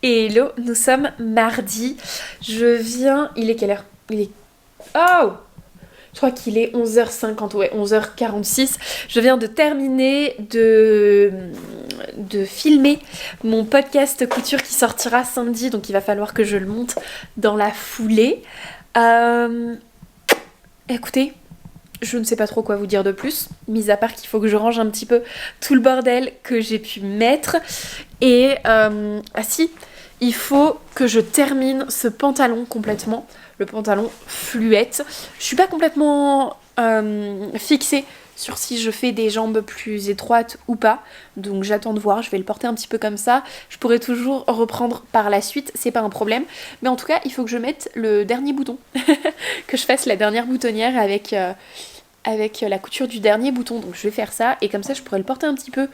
Hello, nous sommes mardi. Il est quelle heure? Oh! Je crois qu'il est 11h50, ouais, 11h46. Je viens de terminer de filmer mon podcast couture qui sortira samedi, donc il va falloir que je le monte dans la foulée. Écoutez, je ne sais pas trop quoi vous dire de plus, mis à part qu'il faut que je range un petit peu tout le bordel que j'ai pu mettre. Et, il faut que je termine ce pantalon complètement, le pantalon fluette. Je suis pas complètement fixée sur si je fais des jambes plus étroites ou pas, donc j'attends de voir, je vais le porter un petit peu comme ça. Je pourrais toujours reprendre par la suite, c'est pas un problème, mais en tout cas il faut que je mette le dernier bouton, que je fasse la dernière boutonnière avec la couture du dernier bouton, donc je vais faire ça et comme ça je pourrais le porter un petit peu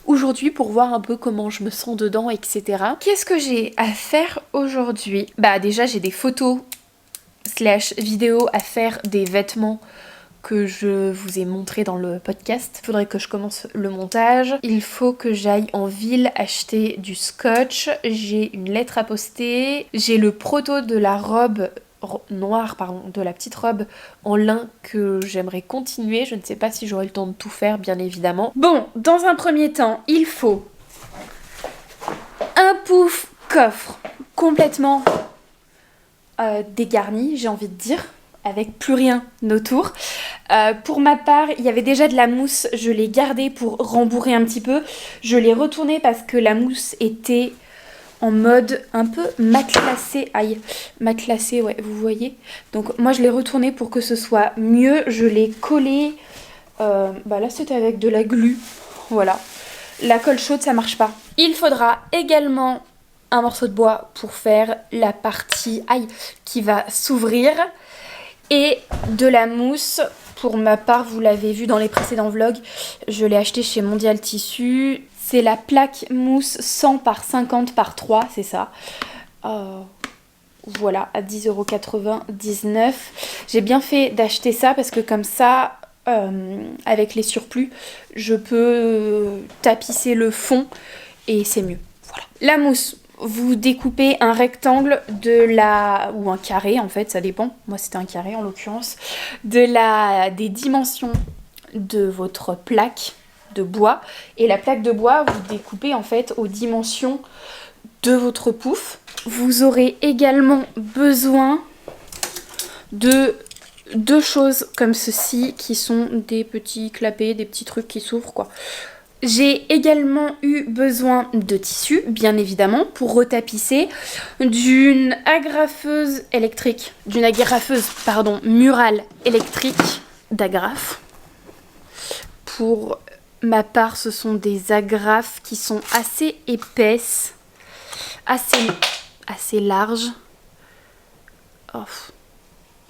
aujourd'hui pour voir un peu comment je me sens dedans, etc. Qu'est-ce que j'ai à faire aujourd'hui? Bah déjà j'ai des photos / vidéos à faire des vêtements que je vous ai montré dans le podcast. Il faudrait que je commence le montage. Il faut que j'aille en ville acheter du scotch. J'ai une lettre à poster. J'ai le proto de la robe noire, de la petite robe en lin que j'aimerais continuer. Je ne sais pas si j'aurai le temps de tout faire, bien évidemment. Bon, dans un premier temps, il faut un pouf coffre complètement dégarni, j'ai envie de dire, avec plus rien autour. Pour ma part, il y avait déjà de la mousse, je l'ai gardée pour rembourrer un petit peu. Je l'ai retournée parce que la mousse était en mode un peu matelassé. Aïe, matelassé, ouais, vous voyez. Donc moi je l'ai retournée pour que ce soit mieux. Je l'ai collée. Là c'était avec de la glu. Voilà. La colle chaude ça marche pas. Il faudra également un morceau de bois pour faire la partie qui va s'ouvrir. Et de la mousse. Pour ma part, vous l'avez vu dans les précédents vlogs, je l'ai acheté chez Mondial Tissu. C'est la plaque mousse 100 par 50 par 3, c'est ça. Voilà, à 10,99€. J'ai bien fait d'acheter ça parce que comme ça, avec les surplus, je peux tapisser le fond et c'est mieux. Voilà. La mousse. Vous découpez un rectangle ou un carré en fait, ça dépend. Moi c'était un carré en l'occurrence. Des dimensions de votre plaque de bois. Et la plaque de bois, vous découpez en fait aux dimensions de votre pouf. Vous aurez également besoin de deux choses comme ceci qui sont des petits clapets, des petits trucs qui s'ouvrent quoi. J'ai également eu besoin de tissu, bien évidemment, pour retapisser, d'une agrafeuse murale électrique d'agrafe. Pour ma part, ce sont des agrafes qui sont assez épaisses, assez larges. Oh,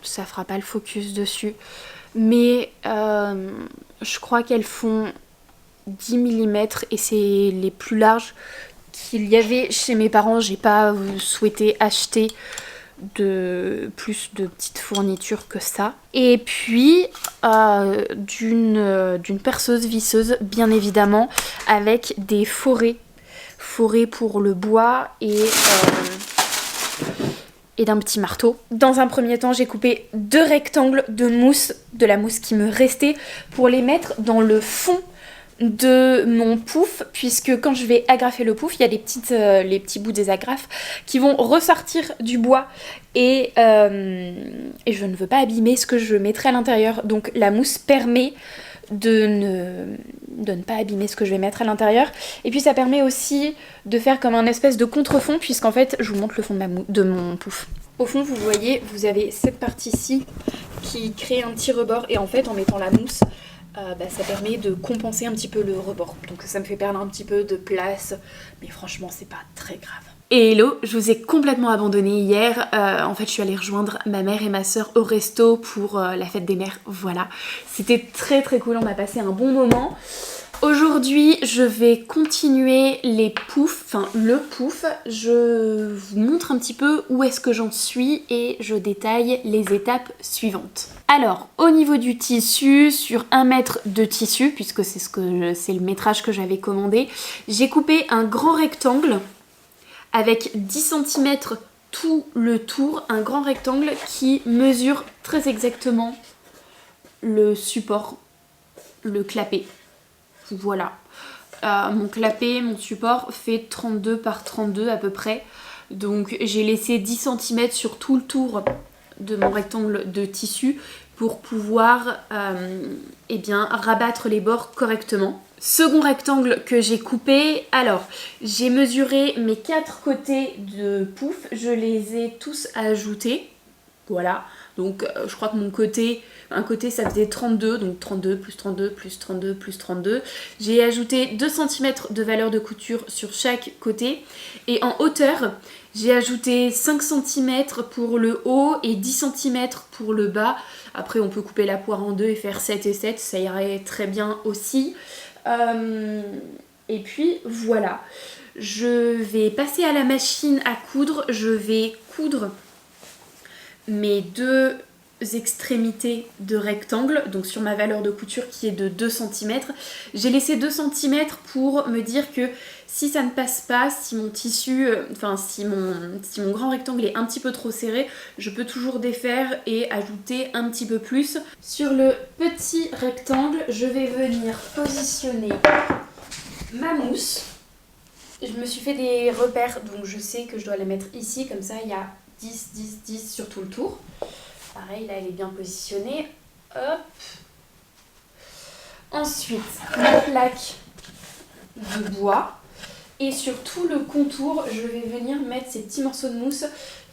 ça fera pas le focus dessus, mais je crois qu'elles font 10 mm et c'est les plus larges qu'il y avait chez mes parents. J'ai pas souhaité acheter plus de petites fournitures que ça. Et puis d'une perceuse visseuse bien évidemment avec des forêts pour le bois et d'un petit marteau. Dans un premier temps, j'ai coupé 2 rectangles de la mousse qui me restait pour les mettre dans le fond de mon pouf, puisque quand je vais agrafer le pouf, il y a les petits bouts des agrafes qui vont ressortir du bois et je ne veux pas abîmer ce que je mettrai à l'intérieur. Donc la mousse permet de ne pas abîmer ce que je vais mettre à l'intérieur. Et puis ça permet aussi de faire comme un espèce de contrefond, puisqu'en fait, je vous montre le fond de mon pouf. Au fond, vous voyez, vous avez cette partie-ci qui crée un petit rebord et en fait, en mettant la mousse, ça permet de compenser un petit peu le rebord. Donc ça me fait perdre un petit peu de place, mais franchement c'est pas très grave. Et hello, je vous ai complètement abandonné hier. En fait je suis allée rejoindre ma mère et ma soeur au resto pour la fête des mères. Voilà, c'était très très cool, on a passé un bon moment. Aujourd'hui, je vais continuer le pouf. Je vous montre un petit peu où est-ce que j'en suis et je détaille les étapes suivantes. Alors, au niveau du tissu, sur 1 mètre de tissu, puisque c'est le métrage que j'avais commandé, j'ai coupé un grand rectangle avec 10 centimètres tout le tour, un grand rectangle qui mesure très exactement le support, le clapet. Voilà. Mon clapet, mon support fait 32 par 32 à peu près. Donc j'ai laissé 10 centimètres sur tout le tour de mon rectangle de tissu pour pouvoir eh bien, rabattre les bords correctement. Second rectangle que j'ai coupé, alors j'ai mesuré mes 4 côtés de pouf, je les ai tous ajoutés, voilà, donc je crois que un côté ça faisait 32, donc 32 plus 32 plus 32 plus 32, j'ai ajouté 2 cm de valeur de couture sur chaque côté, et en hauteur j'ai ajouté 5 cm pour le haut et 10 cm pour le bas. Après on peut couper la poire en deux et faire 7 et 7, ça irait très bien aussi. Et puis voilà, je vais passer à la machine à coudre, je vais coudre mes deux extrémités de rectangle, donc sur ma valeur de couture qui est de 2 cm. J'ai laissé 2 cm pour me dire que si ça ne passe pas, si mon tissu, si mon grand rectangle est un petit peu trop serré, je peux toujours défaire et ajouter un petit peu plus. Sur le petit rectangle, je vais venir positionner ma mousse. Je me suis fait des repères, donc je sais que je dois la mettre ici, comme ça il y a 10, 10, 10 sur tout le tour. Pareil, là elle est bien positionnée. Hop. Ensuite, ma plaque de bois. Et sur tout le contour, je vais venir mettre ces petits morceaux de mousse.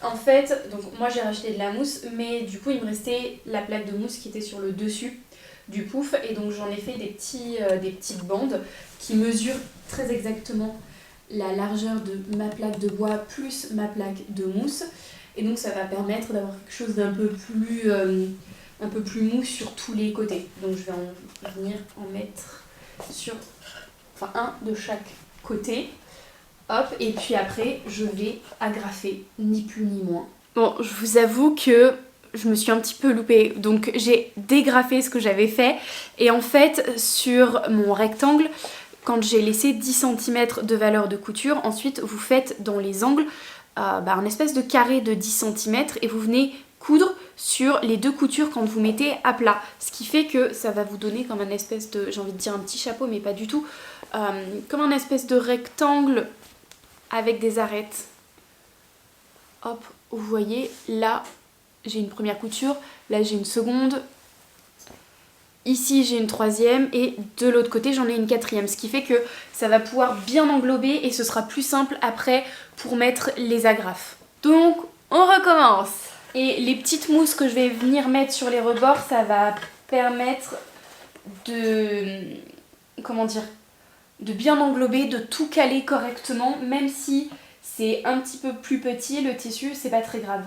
En fait, donc moi j'ai racheté de la mousse, mais du coup il me restait la plaque de mousse qui était sur le dessus du pouf. Et donc j'en ai fait des petites bandes qui mesurent très exactement la largeur de ma plaque de bois plus ma plaque de mousse. Et donc ça va permettre d'avoir quelque chose d'un peu plus mou sur tous les côtés. Donc je vais venir en mettre sur un de chaque côté. Hop, et puis après je vais agrafer, ni plus ni moins. Bon, je vous avoue que je me suis un petit peu loupée, donc j'ai dégrafé ce que j'avais fait. Et en fait, sur mon rectangle, quand j'ai laissé 10 cm de valeur de couture, ensuite vous faites dans les angles un espèce de carré de 10 cm et vous venez coudre sur les deux coutures quand vous mettez à plat. Ce qui fait que ça va vous donner comme un espèce de, j'ai envie de dire un petit chapeau, mais pas du tout, comme un espèce de rectangle avec des arêtes. Hop, vous voyez, là j'ai une première couture, là j'ai une seconde, ici j'ai une troisième et de l'autre côté j'en ai une quatrième. Ce qui fait que ça va pouvoir bien englober et ce sera plus simple après pour mettre les agrafes. Donc on recommence. Et les petites mousses que je vais venir mettre sur les rebords, ça va permettre de, de bien englober, de tout caler correctement, même si c'est un petit peu plus petit, le tissu, c'est pas très grave.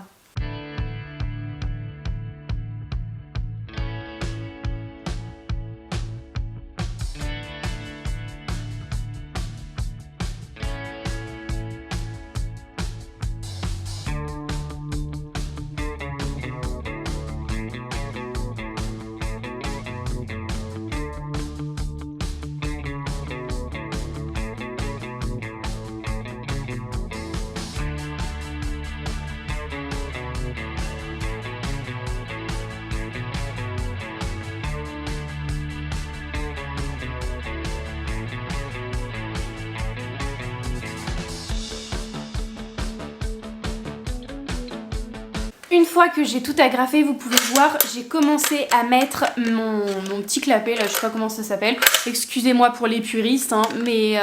Une fois que j'ai tout agrafé, vous pouvez voir, j'ai commencé à mettre mon petit clapet, là je sais pas comment ça s'appelle. Excusez-moi pour les puristes, hein, mais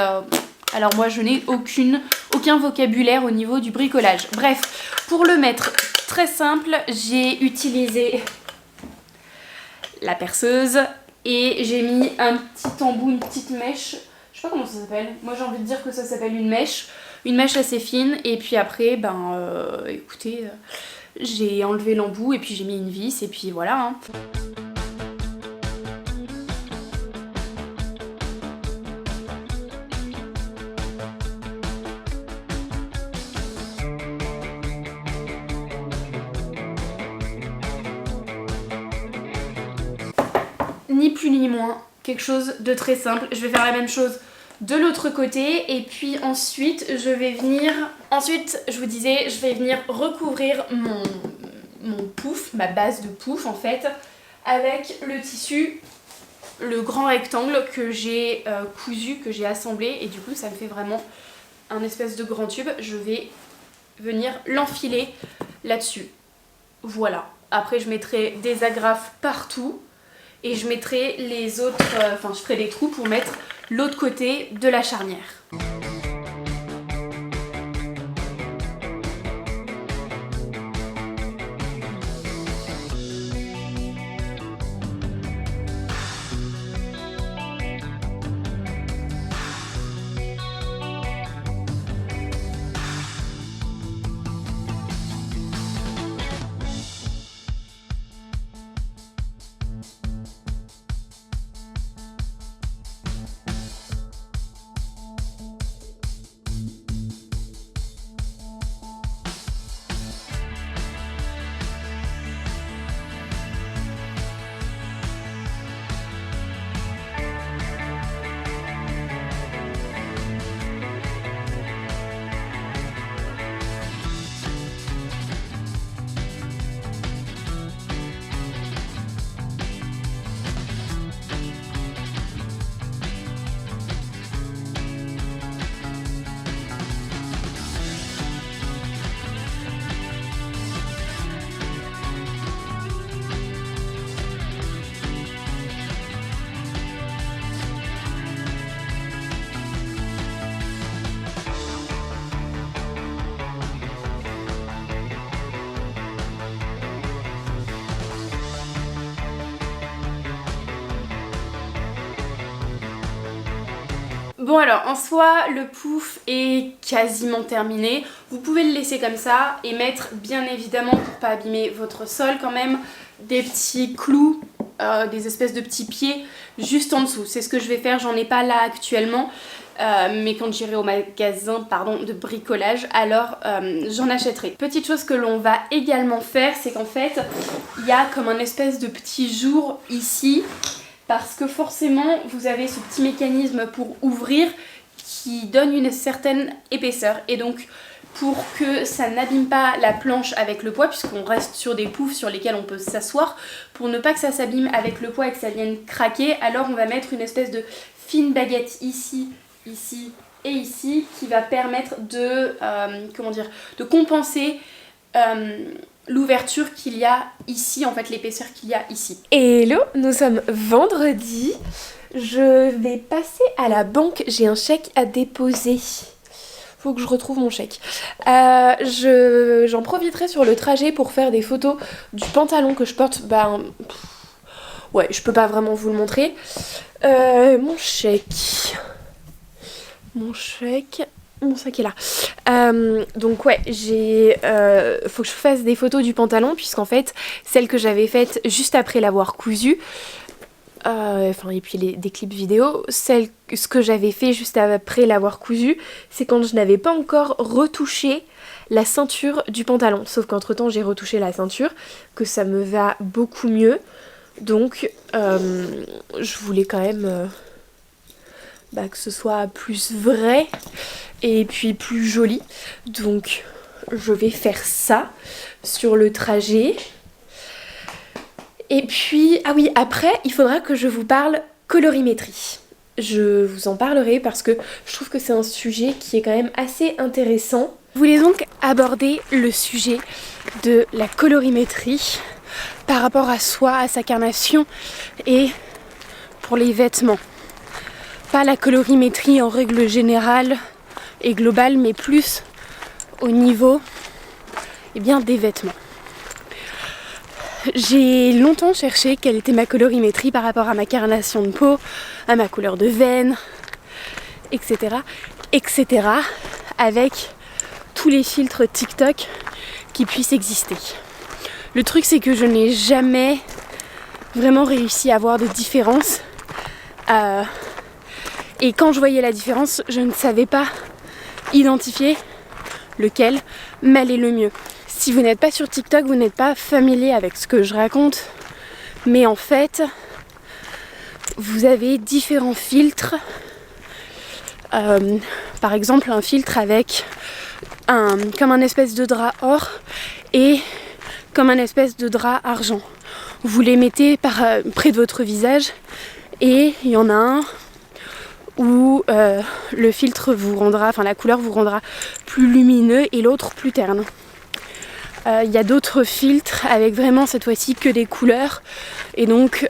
alors moi je n'ai aucun vocabulaire au niveau du bricolage. Bref, pour le mettre très simple, j'ai utilisé la perceuse et j'ai mis un petit embout, une petite mèche. Je sais pas comment ça s'appelle, moi j'ai envie de dire que ça s'appelle une mèche assez fine. Et puis après, écoutez... j'ai enlevé l'embout et puis j'ai mis une vis et puis voilà. Hein. Ni plus ni moins, quelque chose de très simple. Je vais faire la même chose de l'autre côté. Et puis ensuite je vais venir, je vous disais, je vais venir recouvrir mon pouf, ma base de pouf en fait, avec le tissu, le grand rectangle que j'ai cousu, que j'ai assemblé, et du coup ça me fait vraiment un espèce de grand tube. Je vais venir l'enfiler là-dessus. Voilà. Après je mettrai des agrafes partout et je mettrai les autres, je ferai des trous pour mettre l'autre côté de la charnière. Bon alors en soi le pouf est quasiment terminé, vous pouvez le laisser comme ça et mettre bien évidemment, pour pas abîmer votre sol quand même, des petits clous, des espèces de petits pieds juste en dessous. C'est ce que je vais faire, j'en ai pas là actuellement, mais quand j'irai au magasin de bricolage alors j'en achèterai. Petite chose que l'on va également faire, c'est qu'en fait il y a comme un espèce de petit jour ici, parce que forcément vous avez ce petit mécanisme pour ouvrir qui donne une certaine épaisseur, et donc pour que ça n'abîme pas la planche avec le poids, puisqu'on reste sur des poufs sur lesquels on peut s'asseoir, pour ne pas que ça s'abîme avec le poids et que ça vienne craquer, alors on va mettre une espèce de fine baguette ici, ici et ici, qui va permettre de, de compenser l'ouverture qu'il y a ici, en fait l'épaisseur qu'il y a ici. Hello, nous sommes vendredi, je vais passer à la banque, j'ai un chèque à déposer. Faut que je retrouve mon chèque. J'en profiterai sur le trajet pour faire des photos du pantalon que je porte. Ouais, je peux pas vraiment vous le montrer. Mon sac est là. Donc ouais, faut que je fasse des photos du pantalon, puisqu'en fait, celle que j'avais faite juste après l'avoir cousu, et puis des clips vidéo, ce que j'avais fait juste après l'avoir cousu, c'est quand je n'avais pas encore retouché la ceinture du pantalon. Sauf qu'entre temps j'ai retouché la ceinture, que ça me va beaucoup mieux. Donc je voulais quand même que ce soit plus vrai et puis plus joli. Donc je vais faire ça sur le trajet. Et puis, ah oui, après, il faudra que je vous parle colorimétrie. Je vous en parlerai parce que je trouve que c'est un sujet qui est quand même assez intéressant. Je voulais donc aborder le sujet de la colorimétrie par rapport à soi, à sa carnation et pour les vêtements. Pas la colorimétrie en règle générale et globale, mais plus au niveau des vêtements. J'ai longtemps cherché quelle était ma colorimétrie par rapport à ma carnation de peau, à ma couleur de veine, etc. avec tous les filtres TikTok qui puissent exister. Le truc, c'est que je n'ai jamais vraiment réussi à voir de différence. Et quand je voyais la différence, je ne savais pas identifier lequel m'allait le mieux. Si vous n'êtes pas sur TikTok, vous n'êtes pas familier avec ce que je raconte, mais en fait, vous avez différents filtres Par exemple un filtre avec comme un espèce de drap or et comme un espèce de drap argent. Vous les mettez près de votre visage et il y en a un où le filtre la couleur vous rendra plus lumineux et l'autre plus terne. Il y a d'autres filtres avec vraiment cette fois-ci que des couleurs et donc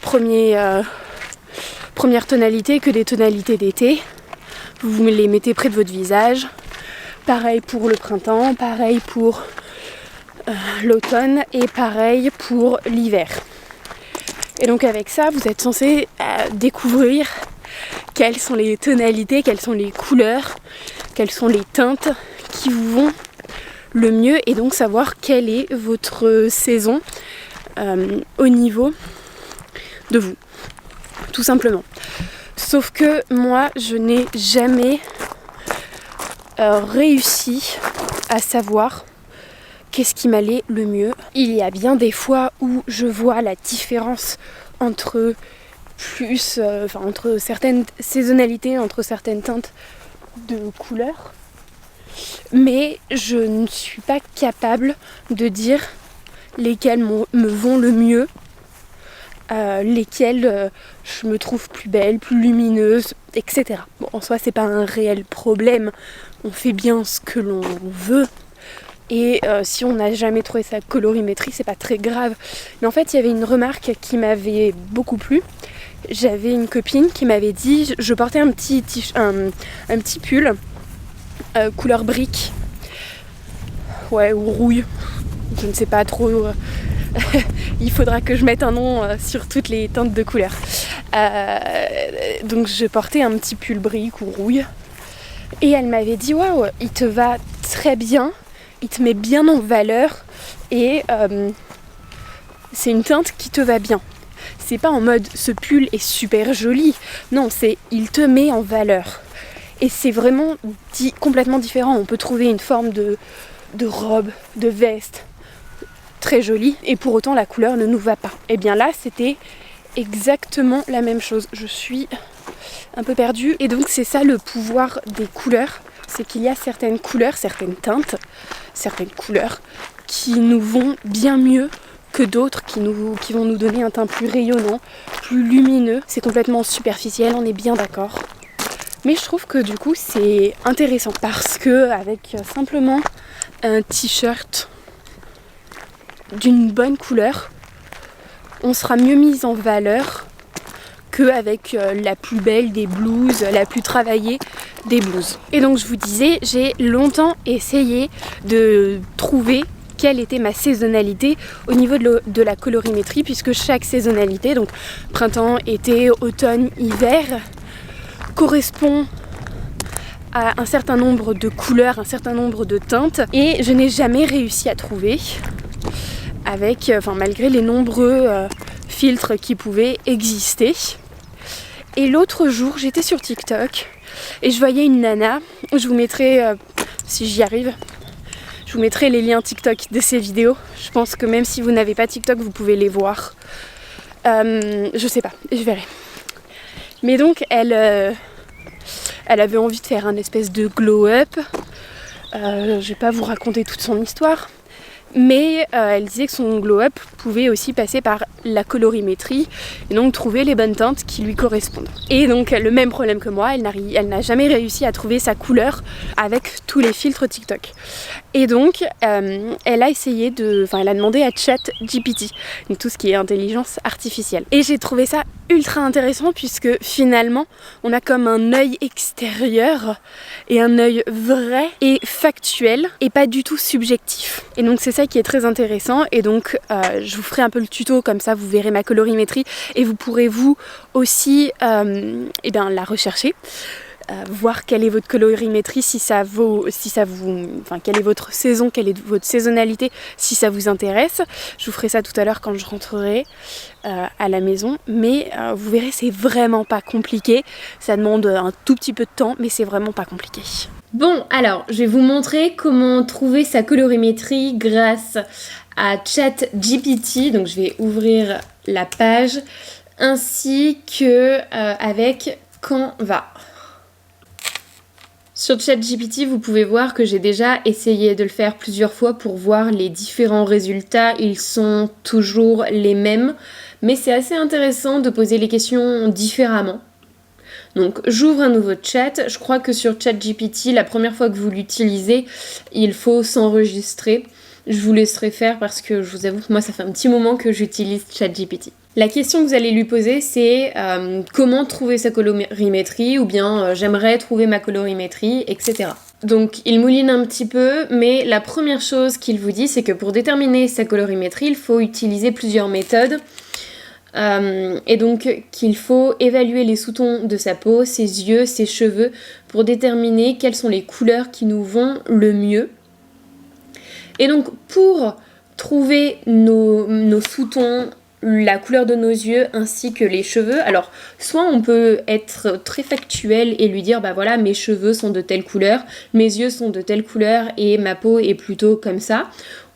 première tonalité que des tonalités d'été. Vous les mettez près de votre visage. Pareil pour le printemps, pareil pour l'automne et pareil pour l'hiver. Et donc avec ça, vous êtes censé découvrir quelles sont les tonalités, quelles sont les couleurs, quelles sont les teintes qui vous vont le mieux et donc savoir quelle est votre saison au niveau de vous, tout simplement. Sauf que moi, je n'ai jamais réussi à savoir qu'est-ce qui m'allait le mieux. Il y a bien des fois où je vois la différence entre entre certaines saisonnalités, entre certaines teintes de couleurs, mais je ne suis pas capable de dire lesquelles me vont le mieux, lesquelles je me trouve plus belle, plus lumineuse, etc. Bon, en soi, c'est pas un réel problème. On fait bien ce que l'on veut. Et si on n'a jamais trouvé sa colorimétrie, c'est pas très grave. Mais en fait, il y avait une remarque qui m'avait beaucoup plu. J'avais une copine qui m'avait dit, je portais un petit pull couleur brique, ouais, ou rouille, je ne sais pas trop. Il faudra que je mette un nom sur toutes les teintes de couleurs. Donc je portais un petit pull brique ou rouille. Et elle m'avait dit, waouh, il te va très bien, il te met bien en valeur et c'est une teinte qui te va bien. C'est pas en mode ce pull est super joli, non, c'est il te met en valeur. Et c'est vraiment complètement différent. On peut trouver une forme de robe, de veste très jolie et pour autant la couleur ne nous va pas. Et bien là, c'était exactement la même chose. Je suis un peu perdue. Et donc c'est ça le pouvoir des couleurs, c'est qu'il y a certaines couleurs, certaines teintes, certaines couleurs qui nous vont bien mieux que d'autres qui vont nous donner un teint plus rayonnant, plus lumineux. C'est complètement superficiel, on est bien d'accord. Mais je trouve que du coup c'est intéressant parce que avec simplement un t-shirt d'une bonne couleur, on sera mieux mise en valeur qu'avec la plus belle des blouses, la plus travaillée des blouses. Et donc je vous disais, j'ai longtemps essayé de trouver quelle était ma saisonnalité au niveau de la colorimétrie, puisque chaque saisonnalité, donc printemps, été, automne, hiver, correspond à un certain nombre de couleurs, un certain nombre de teintes, et je n'ai jamais réussi à trouver malgré les nombreux filtres qui pouvaient exister. Et l'autre jour, j'étais sur TikTok et je voyais une nana, je vous mettrai, si j'y arrive, je vous mettrai les liens TikTok de ces vidéos. Je pense que même si vous n'avez pas TikTok, vous pouvez les voir. Je sais pas, je verrai. Mais donc, elle avait envie de faire un espèce de glow-up. Je vais pas vous raconter toute son histoire. Mais elle disait que son glow-up pouvait aussi passer par la colorimétrie et donc trouver les bonnes teintes qui lui correspondent. Et donc le même problème que moi, elle n'a jamais réussi à trouver sa couleur avec tous les filtres TikTok. Et donc elle a essayé elle a demandé à ChatGPT, donc tout ce qui est intelligence artificielle. Et j'ai trouvé ça ultra intéressant puisque finalement on a comme un œil extérieur et un œil vrai et factuel et pas du tout subjectif. Et donc c'est ça qui est très intéressant et donc je vous ferai un peu le tuto, comme ça vous verrez ma colorimétrie et vous pourrez vous aussi la rechercher. Voir quelle est votre colorimétrie, quelle est votre saison, quelle est votre saisonnalité, si ça vous intéresse. Je vous ferai ça tout à l'heure quand je rentrerai à la maison, mais vous verrez, c'est vraiment pas compliqué. Ça demande un tout petit peu de temps, mais c'est vraiment pas compliqué. Bon, alors, je vais vous montrer comment trouver sa colorimétrie grâce à ChatGPT. Donc, je vais ouvrir la page, ainsi que avec Canva. Sur ChatGPT, vous pouvez voir que j'ai déjà essayé de le faire plusieurs fois pour voir les différents résultats. Ils sont toujours les mêmes, mais c'est assez intéressant de poser les questions différemment. Donc j'ouvre un nouveau chat. Je crois que sur ChatGPT, la première fois que vous l'utilisez, il faut s'enregistrer. Je vous laisserai faire parce que je vous avoue que moi ça fait un petit moment que j'utilise ChatGPT. La question que vous allez lui poser c'est comment trouver sa colorimétrie ou bien j'aimerais trouver ma colorimétrie, etc. Donc il mouline un petit peu, mais la première chose qu'il vous dit c'est que pour déterminer sa colorimétrie, il faut utiliser plusieurs méthodes. Et donc qu'il faut évaluer les sous-tons de sa peau, ses yeux, ses cheveux pour déterminer quelles sont les couleurs qui nous vont le mieux. Et donc pour trouver nos sous-tons, la couleur de nos yeux ainsi que les cheveux, alors soit on peut être très factuel et lui dire bah voilà mes cheveux sont de telle couleur, mes yeux sont de telle couleur et ma peau est plutôt comme ça,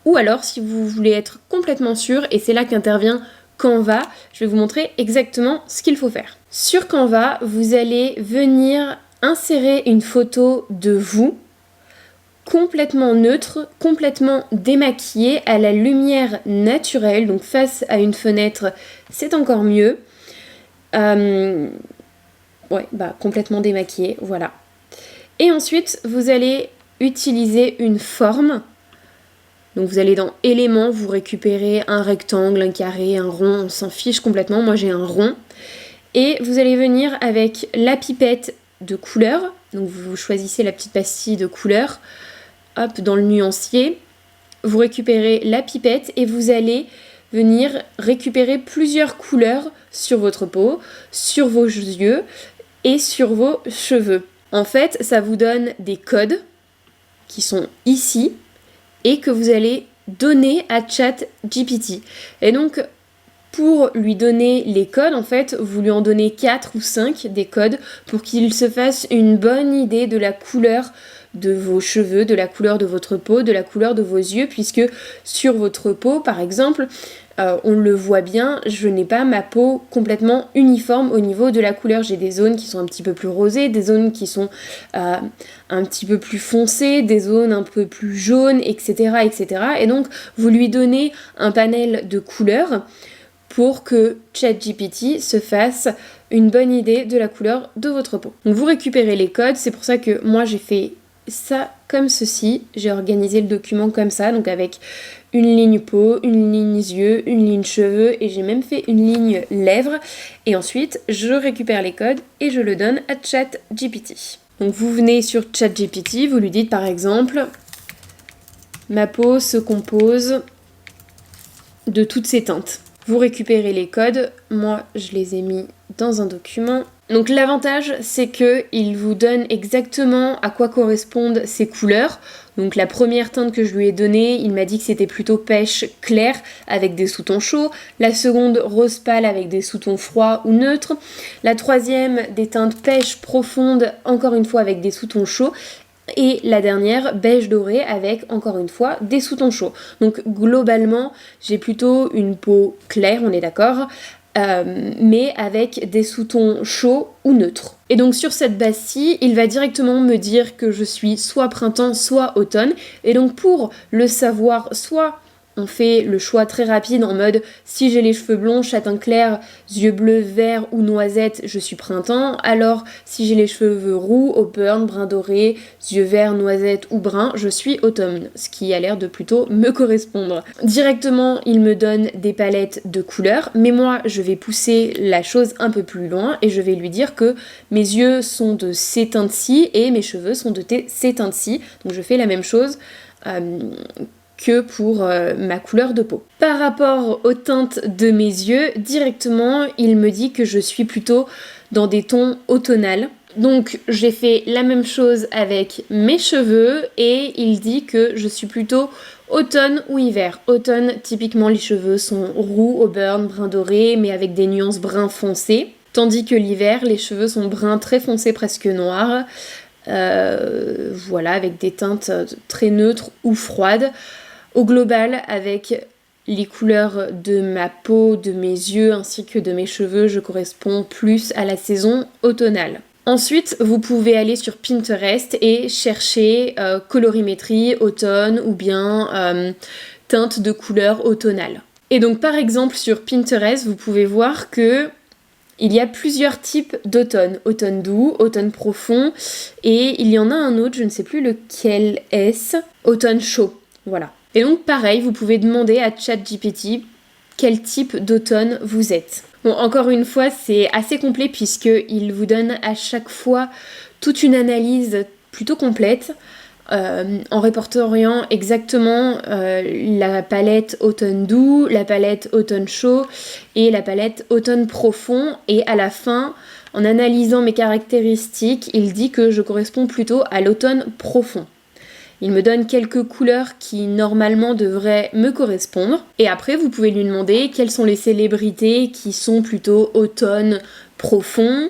ou alors si vous voulez être complètement sûr, et c'est là qu'intervient Canva, je vais vous montrer exactement ce qu'il faut faire. Sur Canva, vous allez venir insérer une photo de vous complètement neutre, complètement démaquillée à la lumière naturelle, donc face à une fenêtre, c'est encore mieux. Complètement démaquillée, voilà. Et ensuite, vous allez utiliser une forme. Donc vous allez dans éléments, vous récupérez un rectangle, un carré, un rond, on s'en fiche complètement, moi j'ai un rond. Et vous allez venir avec la pipette de couleur, donc vous choisissez la petite pastille de couleur, hop, dans le nuancier, vous récupérez la pipette et vous allez venir récupérer plusieurs couleurs sur votre peau, sur vos yeux et sur vos cheveux. En fait, ça vous donne des codes qui sont ici et que vous allez donner à ChatGPT. Et donc, pour lui donner les codes, en fait, vous lui en donnez 4 ou 5 des codes pour qu'il se fasse une bonne idée de la couleur de vos cheveux, de la couleur de votre peau, de la couleur de vos yeux, puisque sur votre peau, par exemple, on le voit bien, je n'ai pas ma peau complètement uniforme au niveau de la couleur. J'ai des zones qui sont un petit peu plus rosées, des zones qui sont un petit peu plus foncées, des zones un peu plus jaunes, etc., etc. Et donc, vous lui donnez un panel de couleurs pour que ChatGPT se fasse une bonne idée de la couleur de votre peau. Donc, vous récupérez les codes, c'est pour ça que moi j'ai fait ça comme ceci, j'ai organisé le document comme ça, donc avec une ligne peau, une ligne yeux, une ligne cheveux et j'ai même fait une ligne lèvres et ensuite je récupère les codes et je le donne à ChatGPT. Donc vous venez sur ChatGPT, vous lui dites par exemple ma peau se compose de toutes ces teintes. Vous récupérez les codes, moi je les ai mis dans un document. Donc l'avantage c'est que il vous donne exactement à quoi correspondent ces couleurs. Donc la première teinte que je lui ai donnée, il m'a dit que c'était plutôt pêche clair avec des sous-tons chauds. La seconde rose pâle avec des sous-tons froids ou neutres. La troisième des teintes pêche profonde, encore une fois avec des sous-tons chauds. Et la dernière, beige doré avec, encore une fois, des sous-tons chauds. Donc globalement, j'ai plutôt une peau claire, on est d'accord, mais avec des sous-tons chauds ou neutres. Et donc sur cette base-ci, il va directement me dire que je suis soit printemps, soit automne. Et donc pour le savoir, soit on fait le choix très rapide en mode si j'ai les cheveux blonds, châtain clair, yeux bleus, vert ou noisette, je suis printemps. Alors si j'ai les cheveux roux, auburn, brun doré, yeux verts, noisette ou brun, je suis automne. Ce qui a l'air de plutôt me correspondre. Directement, il me donne des palettes de couleurs, mais moi je vais pousser la chose un peu plus loin et je vais lui dire que mes yeux sont de ces teintes-ci et mes cheveux sont de ces teintes-ci. Donc je fais la même chose que pour ma couleur de peau. Par rapport aux teintes de mes yeux, directement, il me dit que je suis plutôt dans des tons automnales. Donc j'ai fait la même chose avec mes cheveux et il dit que je suis plutôt automne ou hiver. Automne, typiquement les cheveux sont roux, auburn, brun doré, mais avec des nuances brun foncé. Tandis que l'hiver, les cheveux sont bruns très foncés, presque noirs. Voilà, avec des teintes très neutres ou froides. Au global, avec les couleurs de ma peau, de mes yeux ainsi que de mes cheveux, je corresponds plus à la saison automnale. Ensuite, vous pouvez aller sur Pinterest et chercher colorimétrie automne ou bien teinte de couleur automnale. Et donc par exemple sur Pinterest, vous pouvez voir que il y a plusieurs types d'automne. Automne doux, automne profond et il y en a un autre, je ne sais plus lequel est-ce, automne chaud. Voilà. Et donc pareil, vous pouvez demander à ChatGPT quel type d'automne vous êtes. Bon, encore une fois, c'est assez complet puisqu'il vous donne à chaque fois toute une analyse plutôt complète en répertoriant exactement la palette automne doux, la palette automne chaud et la palette automne profond. Et à la fin, en analysant mes caractéristiques, il dit que je corresponds plutôt à l'automne profond. Il me donne quelques couleurs qui normalement devraient me correspondre. Et après, vous pouvez lui demander quelles sont les célébrités qui sont plutôt automne profond,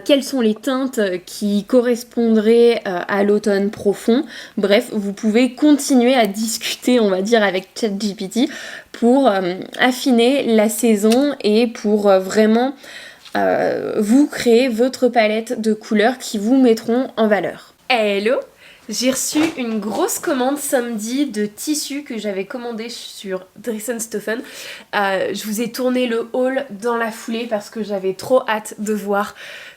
quelles sont les teintes qui correspondraient à l'automne profond. Bref, vous pouvez continuer à discuter, on va dire, avec ChatGPT pour affiner la saison et pour vraiment vous créer votre palette de couleurs qui vous mettront en valeur. Hello! J'ai reçu une grosse commande samedi de tissus que j'avais commandé sur Dressenstoffen. Je vous ai tourné le haul dans la foulée parce que j'avais trop hâte de voir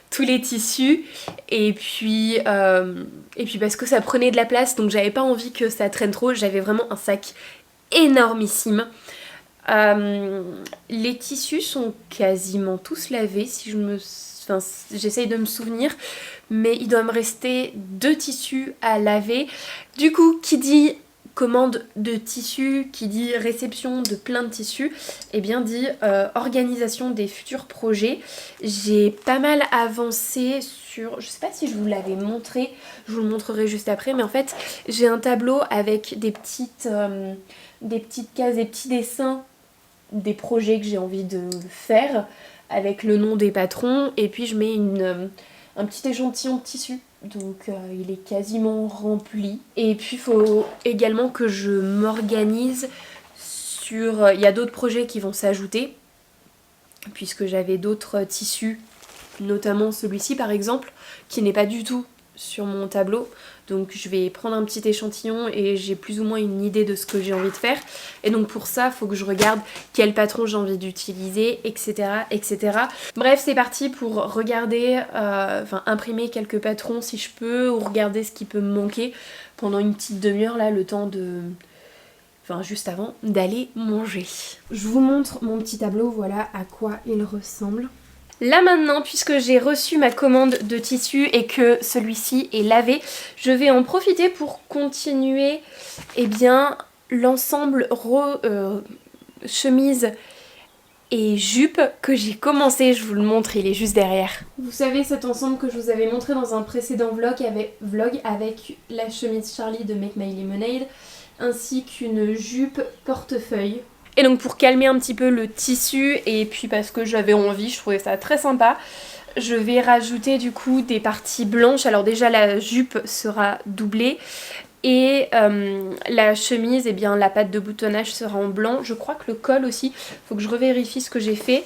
tous les tissus et puis parce que ça prenait de la place, donc j'avais pas envie que ça traîne trop. J'avais vraiment un sac énormissime. Les tissus sont quasiment tous lavés j'essaye de me souvenir, mais il doit me rester 2 tissus à laver. Du coup, qui dit commande de tissus, qui dit réception de plein de tissus, et bien dit organisation des futurs projets. J'ai pas mal avancé sur, je sais pas si je vous l'avais montré, je vous le montrerai juste après, mais en fait j'ai un tableau avec des petites cases, des petits dessins des projets que j'ai envie de faire, avec le nom des patrons, et puis je mets un petit échantillon de tissu, donc il est quasiment rempli. Et puis il faut également que je m'organise sur... Il y a d'autres projets qui vont s'ajouter, puisque j'avais d'autres tissus, notamment celui-ci par exemple, qui n'est pas du tout sur mon tableau. Donc je vais prendre un petit échantillon et j'ai plus ou moins une idée de ce que j'ai envie de faire. Et donc pour ça, il faut que je regarde quel patron j'ai envie d'utiliser, etc. etc. Bref, c'est parti pour regarder, imprimer quelques patrons si je peux, ou regarder ce qui peut me manquer pendant une petite demi-heure là, le temps de... juste avant d'aller manger. Je vous montre mon petit tableau, voilà à quoi il ressemble. Là maintenant, puisque j'ai reçu ma commande de tissu et que celui-ci est lavé, je vais en profiter pour continuer l'ensemble chemise et jupe que j'ai commencé. Je vous le montre, il est juste derrière. Vous savez, cet ensemble que je vous avais montré dans un précédent vlog avec la chemise Charlie de Make My Lemonade ainsi qu'une jupe portefeuille. Et donc pour calmer un petit peu le tissu et puis parce que j'avais envie, je trouvais ça très sympa, je vais rajouter du coup des parties blanches. Alors déjà la jupe sera doublée et la chemise, la patte de boutonnage sera en blanc. Je crois que le col aussi, faut que je revérifie ce que j'ai fait.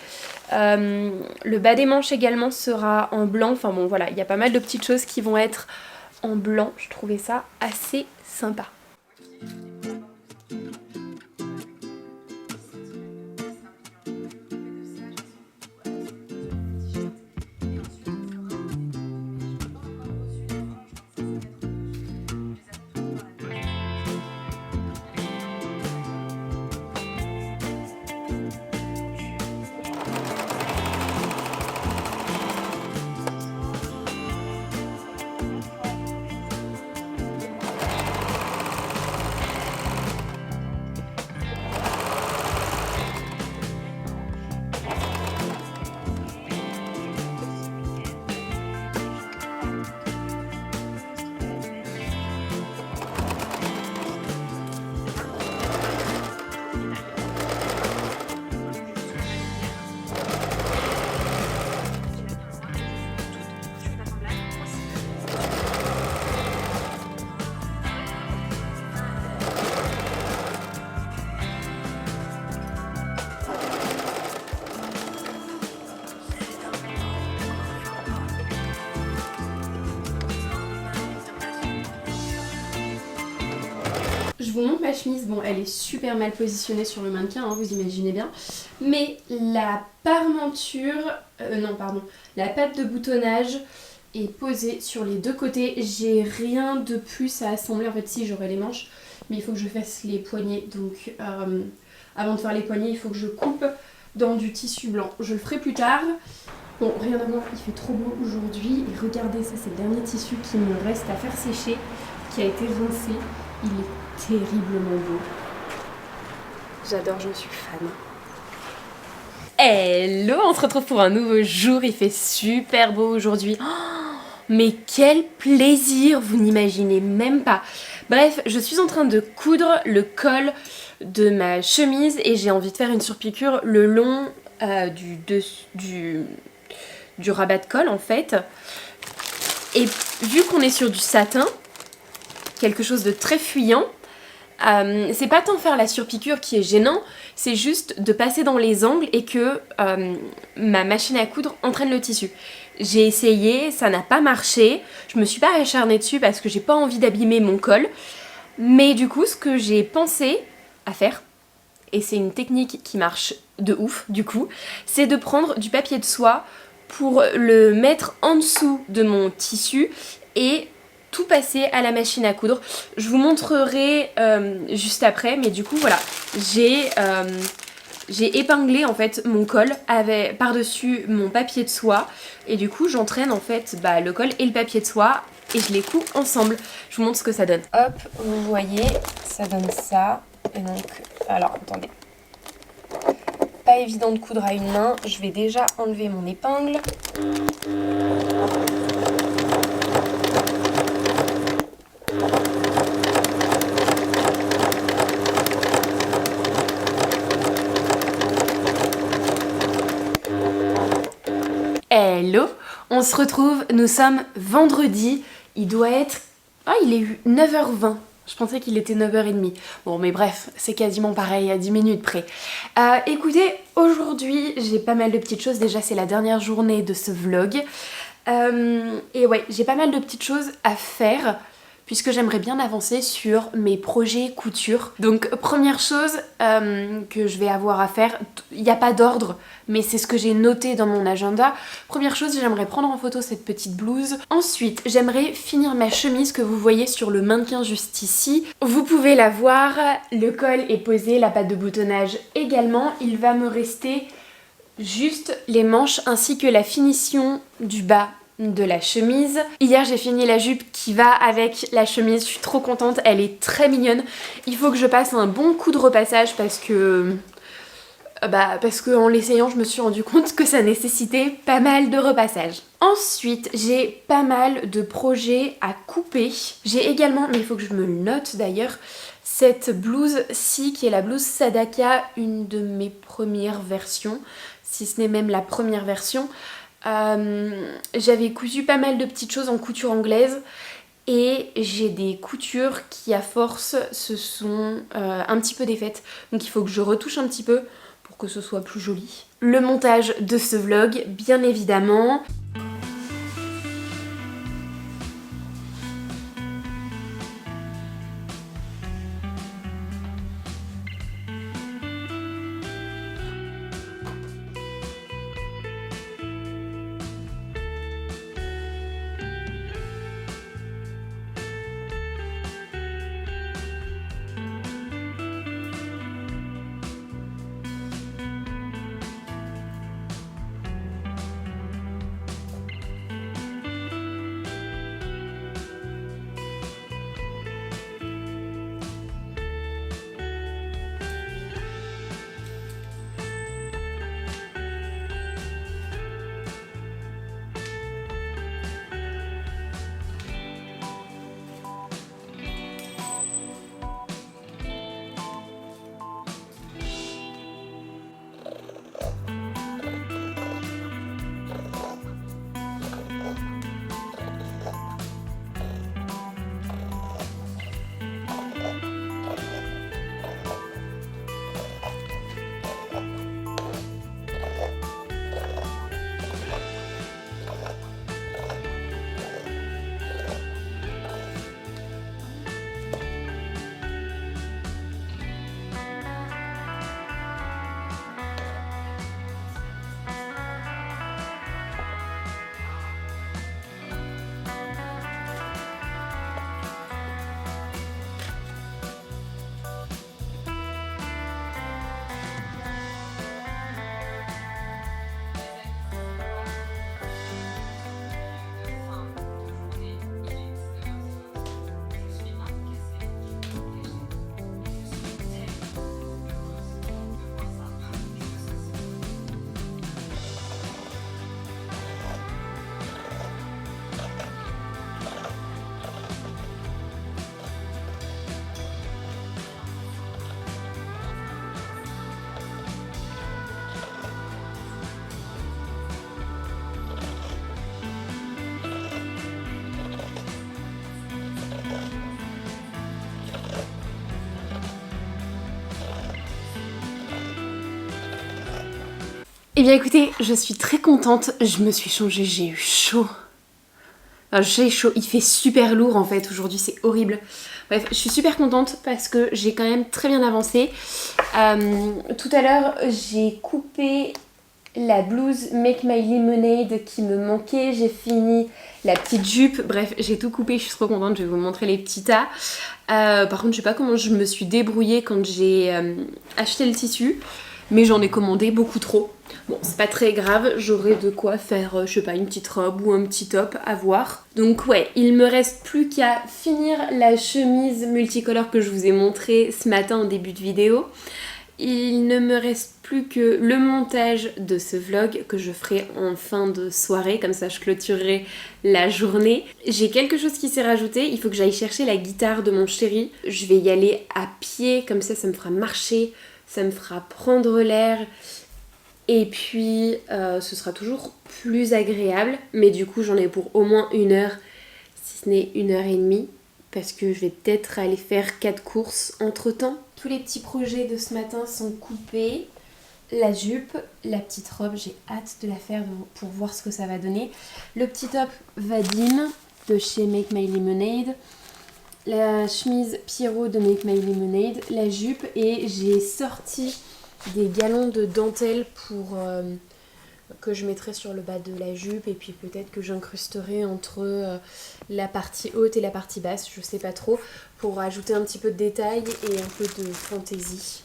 Le bas des manches également sera en blanc. Enfin bon voilà, il y a pas mal de petites choses qui vont être en blanc. Je trouvais ça assez sympa. je vous montre ma chemise. Bon, elle est super mal positionnée sur le mannequin, hein, vous imaginez bien. Mais la parmenture, non pardon, la patte de boutonnage est posée sur les deux côtés. J'ai rien de plus à assembler. En fait, si, j'aurai les manches, mais il faut que je fasse les poignets. Donc, avant de faire les poignets, il faut que je coupe dans du tissu blanc. Je le ferai plus tard. Bon, rien à voir, il fait trop beau aujourd'hui. Et regardez, ça c'est le dernier tissu qui me reste à faire sécher, qui a été rincé. Il est terriblement beau. J'adore, je suis fan. Hello, on se retrouve pour un nouveau jour. Il fait super beau aujourd'hui. Oh, mais quel plaisir, vous n'imaginez même pas. Bref, je suis en train de coudre le col de ma chemise et j'ai envie de faire une surpiqûre le long du rabat de col en fait. Et vu qu'on est sur du satin, quelque chose de très fuyant, c'est pas tant faire la surpiqûre qui est gênant, c'est juste de passer dans les angles et que ma machine à coudre entraîne le tissu. J'ai essayé, ça n'a pas marché, je me suis pas acharnée dessus parce que j'ai pas envie d'abîmer mon col, mais du coup ce que j'ai pensé à faire, et c'est une technique qui marche de ouf du coup, c'est de prendre du papier de soie pour le mettre en dessous de mon tissu et tout passer à la machine à coudre. Je vous montrerai juste après, mais du coup voilà, j'ai épinglé en fait mon col par-dessus mon papier de soie et du coup j'entraîne en fait le col et le papier de soie et je les couds ensemble. Je vous montre ce que ça donne. Hop, vous voyez, ça donne ça. Et donc, alors attendez, pas évident de coudre à une main, je vais déjà enlever mon épingle. Hello, on se retrouve, nous sommes vendredi, il doit être... Ah, il est 9h20. Je pensais qu'il était 9h30. Bon, mais bref, c'est quasiment pareil, à 10 minutes près. Écoutez, aujourd'hui, j'ai pas mal de petites choses. Déjà, c'est la dernière journée de ce vlog. Et ouais, j'ai pas mal de petites choses à faire puisque j'aimerais bien avancer sur mes projets couture. Donc, première chose que je vais avoir à faire, il n'y a pas d'ordre, mais c'est ce que j'ai noté dans mon agenda. Première chose, j'aimerais prendre en photo cette petite blouse. Ensuite, j'aimerais finir ma chemise que vous voyez sur le mannequin juste ici. Vous pouvez la voir, le col est posé, la patte de boutonnage également. Il va me rester juste les manches ainsi que la finition du bas de la chemise. Hier j'ai fini la jupe qui va avec la chemise, je suis trop contente, elle est très mignonne. Il faut que je passe un bon coup de repassage parce que en l'essayant je me suis rendu compte que ça nécessitait pas mal de repassage. Ensuite j'ai pas mal de projets à couper. J'ai également, mais il faut que je me le note d'ailleurs, cette blouse-ci qui est la blouse Sadaka, une de mes premières versions, si ce n'est même la première version. J'avais cousu pas mal de petites choses en couture anglaise et j'ai des coutures qui à force se sont un petit peu défaites, donc il faut que je retouche un petit peu pour que ce soit plus joli. Le montage de ce vlog bien évidemment. Eh bien écoutez, je suis très contente, je me suis changée, j'ai eu chaud. Enfin, j'ai chaud, il fait super lourd en fait, aujourd'hui c'est horrible. Bref, je suis super contente parce que j'ai quand même très bien avancé. Tout à l'heure, j'ai coupé la blouse Make My Lemonade qui me manquait, j'ai fini la petite jupe, bref, j'ai tout coupé, je suis trop contente, je vais vous montrer les petits tas. Par contre, je sais pas comment je me suis débrouillée quand j'ai acheté le tissu, mais j'en ai commandé beaucoup trop. Bon, c'est pas très grave, j'aurai de quoi faire, je sais pas, une petite robe ou un petit top à voir. Donc ouais, il me reste plus qu'à finir la chemise multicolore que je vous ai montrée ce matin en début de vidéo. Il ne me reste plus que le montage de ce vlog que je ferai en fin de soirée, comme ça je clôturerai la journée. J'ai quelque chose qui s'est rajouté, il faut que j'aille chercher la guitare de mon chéri. Je vais y aller à pied, comme ça me fera marcher, ça me fera prendre l'air. Et puis ce sera toujours plus agréable, mais du coup j'en ai pour au moins 1 heure, si ce n'est 1h30. Parce que je vais peut-être aller faire 4 courses entre temps. Tous les petits projets de ce matin sont coupés. La jupe, la petite robe, j'ai hâte de la faire pour voir ce que ça va donner. Le petit top Vadim de chez Make My Lemonade. La chemise Pierrot de Make My Lemonade. La jupe et j'ai sorti des galons de dentelle pour... que je mettrai sur le bas de la jupe et puis peut-être que j'incrusterai entre la partie haute et la partie basse, je sais pas trop, pour ajouter un petit peu de détail et un peu de fantaisie.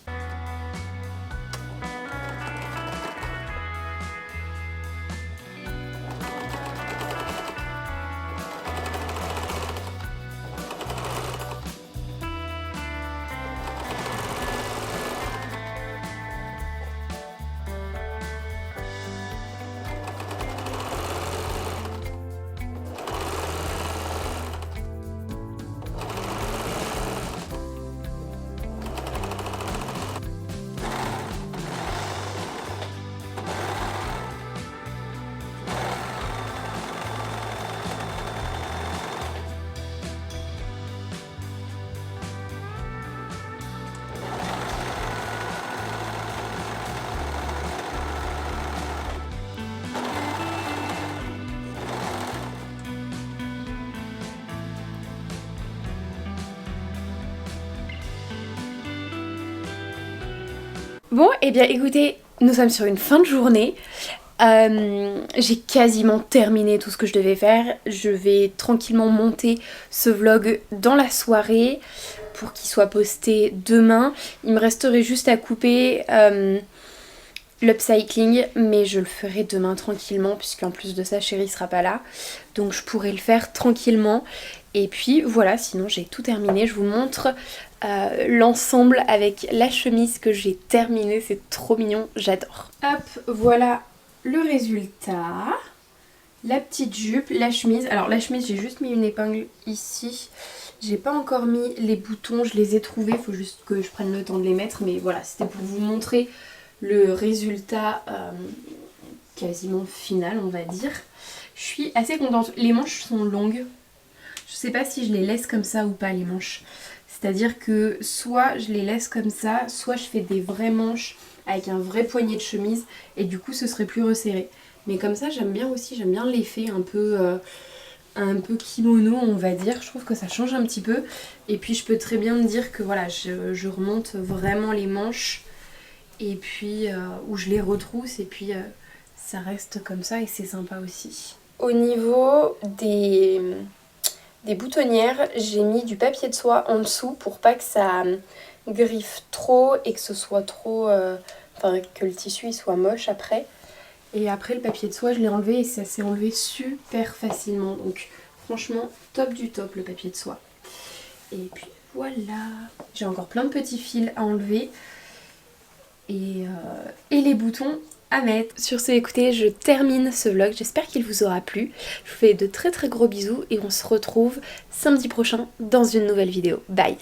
Bon, et bien écoutez, nous sommes sur une fin de journée. J'ai quasiment terminé tout ce que je devais faire. Je vais tranquillement monter ce vlog dans la soirée pour qu'il soit posté demain. Il me resterait juste à couper l'upcycling, mais je le ferai demain tranquillement puisqu'en plus de ça, chérie sera pas là. Donc je pourrai le faire tranquillement. Et puis voilà, sinon j'ai tout terminé. Je vous montre l'ensemble avec la chemise que j'ai terminée. C'est trop mignon, j'adore. Hop, voilà le résultat. La petite jupe, la chemise. Alors la chemise, j'ai juste mis une épingle ici. J'ai pas encore mis les boutons, je les ai trouvés. Il faut juste que je prenne le temps de les mettre. Mais voilà, c'était pour vous montrer le résultat quasiment final, on va dire. Je suis assez contente. Les manches sont longues. Je sais pas si je les laisse comme ça ou pas, les manches. C'est-à-dire que soit je les laisse comme ça, soit je fais des vraies manches avec un vrai poignet de chemise et du coup ce serait plus resserré. Mais comme ça j'aime bien aussi, j'aime bien l'effet un peu kimono on va dire. Je trouve que ça change un petit peu. Et puis je peux très bien me dire que voilà, je remonte vraiment les manches et puis où je les retrousse et puis ça reste comme ça et c'est sympa aussi. Au niveau des boutonnières, j'ai mis du papier de soie en dessous pour pas que ça griffe trop et que ce soit trop... enfin que le tissu il soit moche après. Et après le papier de soie je l'ai enlevé et ça s'est enlevé super facilement. Donc franchement top du top le papier de soie. Et puis voilà. J'ai encore plein de petits fils à enlever. Et les boutons à mettre. Sur ce, écoutez, je termine ce vlog. J'espère qu'il vous aura plu. Je vous fais de très très gros bisous et on se retrouve samedi prochain dans une nouvelle vidéo. Bye!